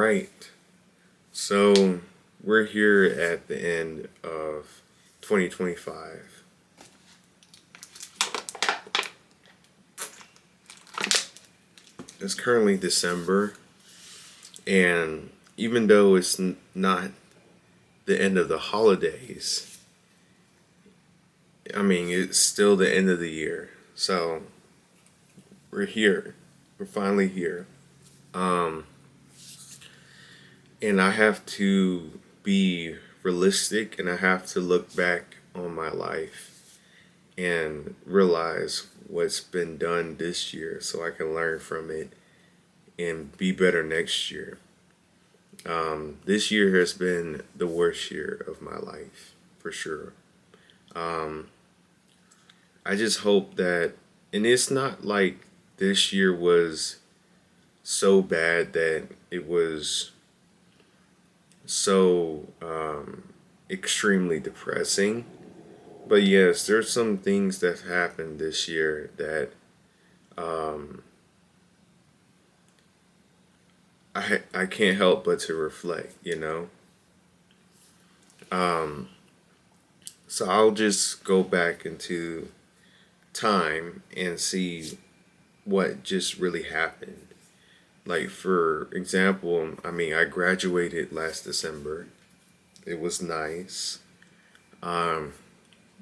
right. So we're here at the end of 2025. It's currently December, and even though it's not the end of the holidays, I mean, it's still the end of the year. So we're here. We're finally here. Um, and I have to be realistic and I have to look back on my life and realize what's been done this year so I can learn from it and be better next year. This year has been the worst year of my life, for sure. Um, I just hope that, and it's not like this year was so bad that it was so extremely depressing. But yes, there's some things that happened this year that um, I can't help but to reflect. Um, so I'll just go back into time and see what just really happened. Like, for example, I mean, I graduated last December. It was nice. Um,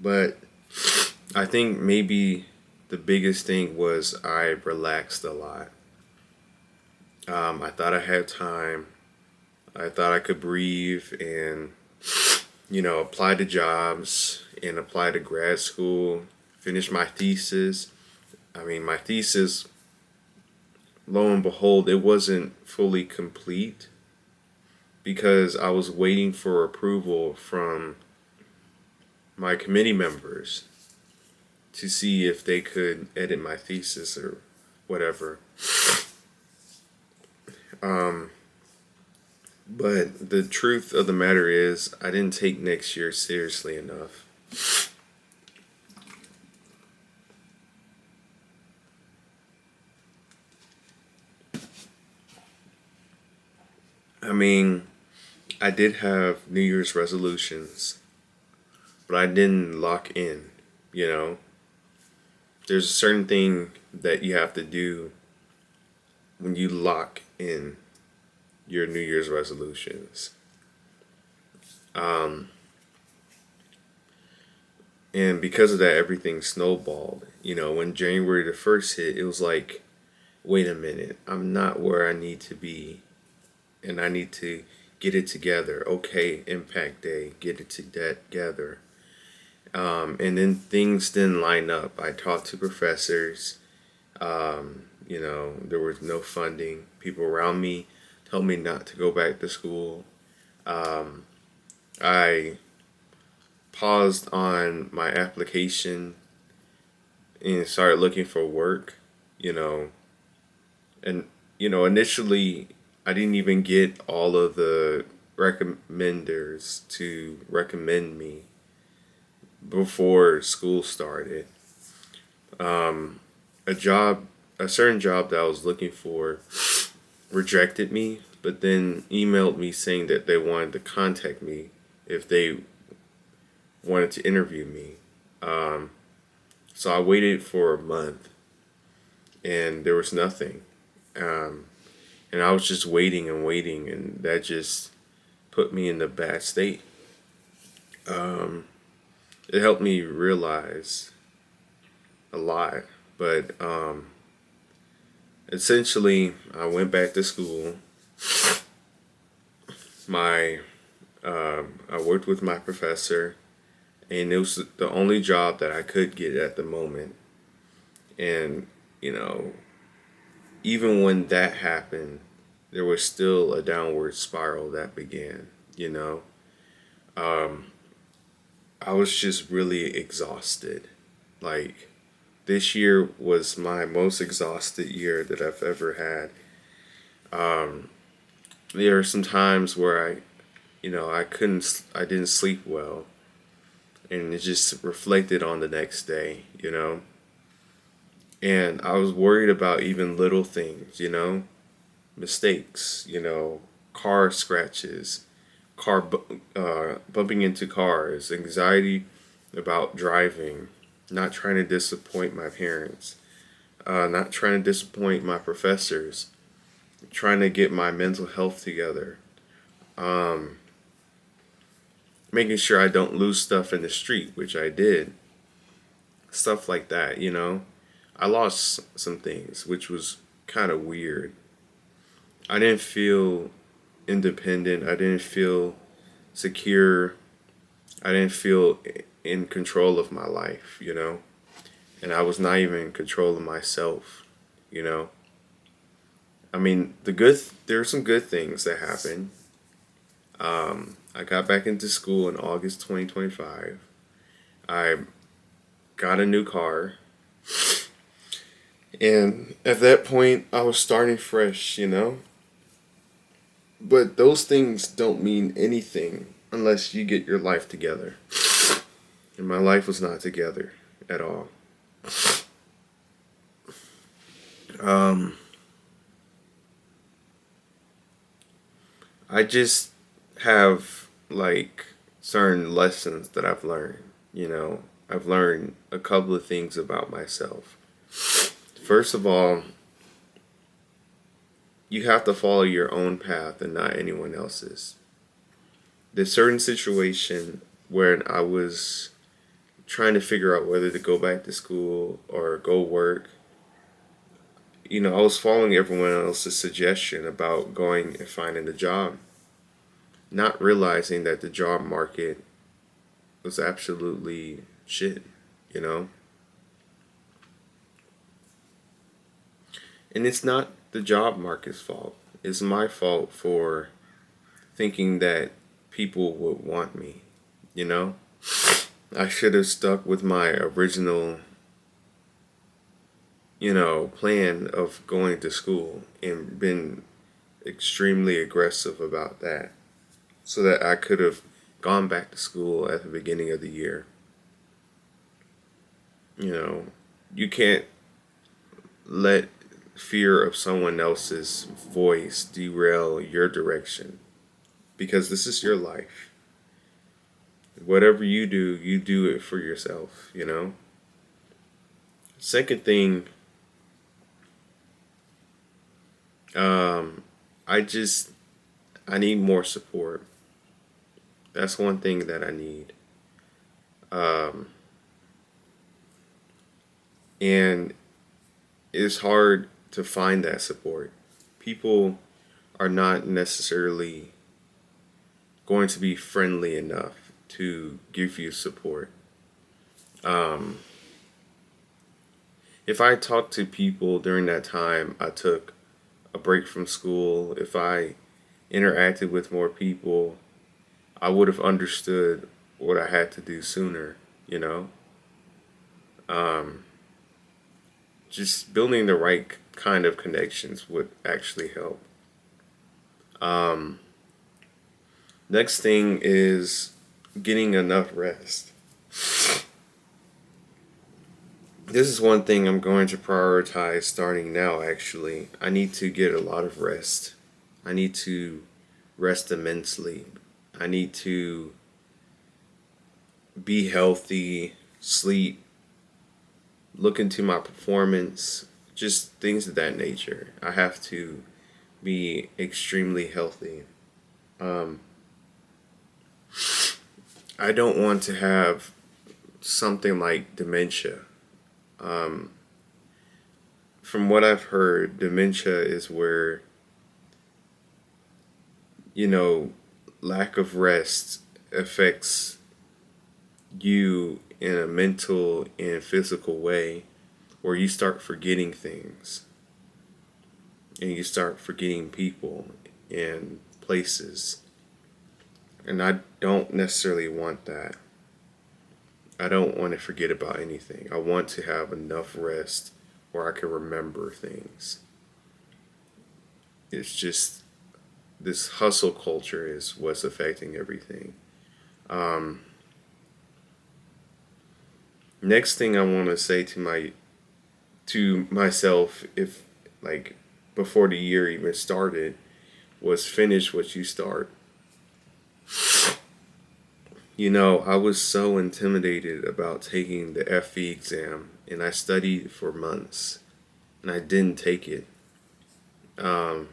but I think maybe the biggest thing was I relaxed a lot. I thought I had time. I thought I could breathe and, apply to jobs and apply to grad school, finish my thesis. I mean, my thesis, lo and behold, it wasn't fully complete because I was waiting for approval from my committee members to see if they could edit my thesis or whatever. Um, but the truth of the matter is, I didn't take next year seriously enough. I mean, I did have New Year's resolutions, but I didn't lock in, you know? There's a certain thing that you have to do when you lock in your New Year's resolutions. Um, and because of that, everything snowballed. When January the 1st hit, it was like, wait a minute, I'm not where I need to be, and I need to get it together. Okay, Impact Day, get it together. And then things didn't line up. I talked to professors. There was no funding. People around me told me not to go back to school. Um, I paused on my application and started looking for work, you know, and, initially I didn't even get all of the recommenders to recommend me before school started. Um, a certain job that I was looking for rejected me, but then emailed me saying that they wanted to contact me if they wanted to interview me. Um, so I waited for a month and there was nothing. Um, and I was just waiting and waiting, and that just put me in a bad state. Um, it helped me realize a lot, but essentially, I went back to school. My I worked with my professor, and it was the only job that I could get at the moment. And you know, even when that happened, there was still a downward spiral that began. You know, um, I was just really exhausted. Like, this year was my most exhausted year that I've ever had. Um, there are some times where I didn't sleep well, and it just reflected on the next day. And I was worried about even little things, mistakes. car scratches, bumping into cars, anxiety about driving, not trying to disappoint my parents, not trying to disappoint my professors, trying to get my mental health together, um, making sure I don't lose stuff in the street, which I did, stuff like that, you know. I lost some things, which was kind of weird. I didn't feel independent. I didn't feel secure. I didn't feel in control of my life, you know. And I was not even in control of myself, you know. I mean, there are some good things that happened. I got back into school in August 2025. I got a new car. And at that point, I was starting fresh, you know? But those things don't mean anything unless you get your life together. And my life was not together at all. Um, I just have like certain lessons that I've learned, you know? I've learned a couple of things about myself. First of all, you have to follow your own path and not anyone else's. There's certain situation where I was trying to figure out whether to go back to school or go work. You know, I was following everyone else's suggestion about going and finding a job, not realizing that the job market was absolutely shit, you know? And it's not the job market's fault. It's my fault for thinking that people would want me, you know? I should have stuck with my original, you know, plan of going to school and been extremely aggressive about that so that I could have gone back to school at the beginning of the year. You know, you can't let fear of someone else's voice derail your direction because this is your life. Whatever you do it for yourself, you know? Second thing, um, I just, I need more support. That's one thing that I need. Um, and it's hard to find that support. People are not necessarily going to be friendly enough to give you support. Um, if I talked to people during that time, I took a break from school, if I interacted with more people, I would have understood what I had to do sooner, you know? Um, just building the right kind of connections would actually help. Um, Next thing is getting enough rest. This is one thing I'm going to prioritize starting now, actually. I need to get a lot of rest. I need to rest immensely. I need to be healthy, sleep, look into my performance, just things of that nature. I have to be extremely healthy. Um, I don't want to have something like dementia. Um, from what I've heard, dementia is where, you know, lack of rest affects you in a mental and physical way where you start forgetting things and you start forgetting people and places. And I don't necessarily want that. I don't want to forget about anything. I want to have enough rest where I can remember things. It's just this hustle culture is what's affecting everything. Um, Next thing I want to say to myself, if like before the year even started, was finish what you start. You know, I was so intimidated about taking the FE exam, and I studied for months, and I didn't take it. Um,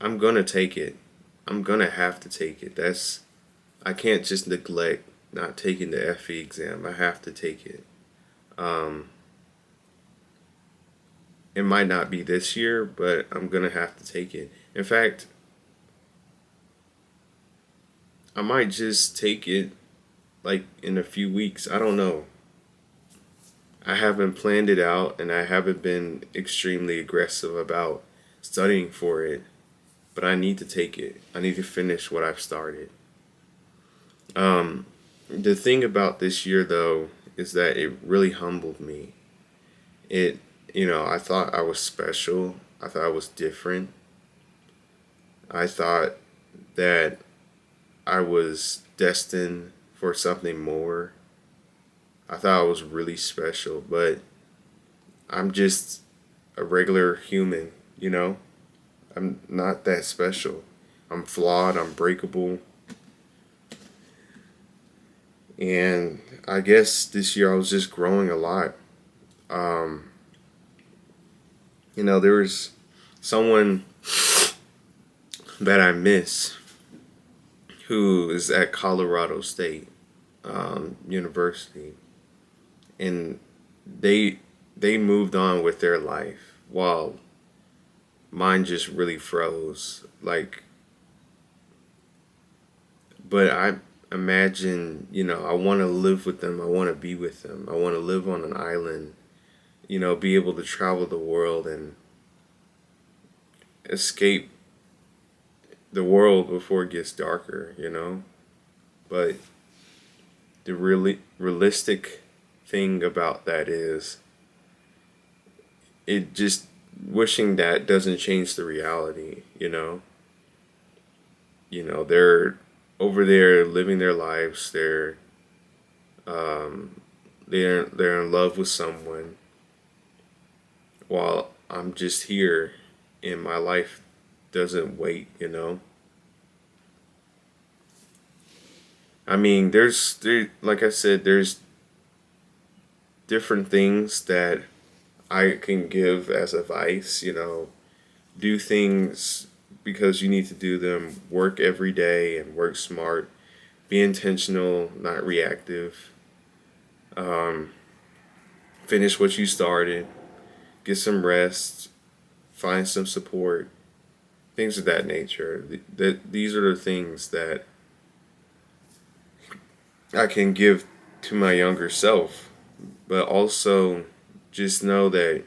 I'm gonna take it. I'm gonna have to take it. I can't just neglect not taking the FE exam. I have to take it. Um, it might not be this year, but I'm gonna have to take it. In fact, I might just take it like in a few weeks. I don't know. I haven't planned it out and I haven't been extremely aggressive about studying for it, but I need to take it. I need to finish what I've started. Um, the thing about this year, though, is that it really humbled me. I thought I was special. I thought I was different. I thought that I was destined for something more. I thought I was really special, but I'm just a regular human, you know? I'm not that special. I'm flawed, I'm breakable, and I guess this year I was just growing a lot. Um, there was someone that I miss who is at Colorado State University, and they they moved on with their life while mine just really froze. But I imagine, I want to live with them. I want to be with them. I want to live on an island, be able to travel the world and escape the world before it gets darker. But the really realistic thing about that is it just wishing that doesn't change the reality. They're over there living their lives. Um, they're in love with someone, while I'm just here, and my life doesn't wait. I mean, like I said, there's different things that I can give as advice. Do things because you need to do them. Work every day and work smart. Be intentional, not reactive. Um, Finish what you started. Get some rest. Find some support. Things of that nature. These are the things that I can give to my younger self. But also, just know that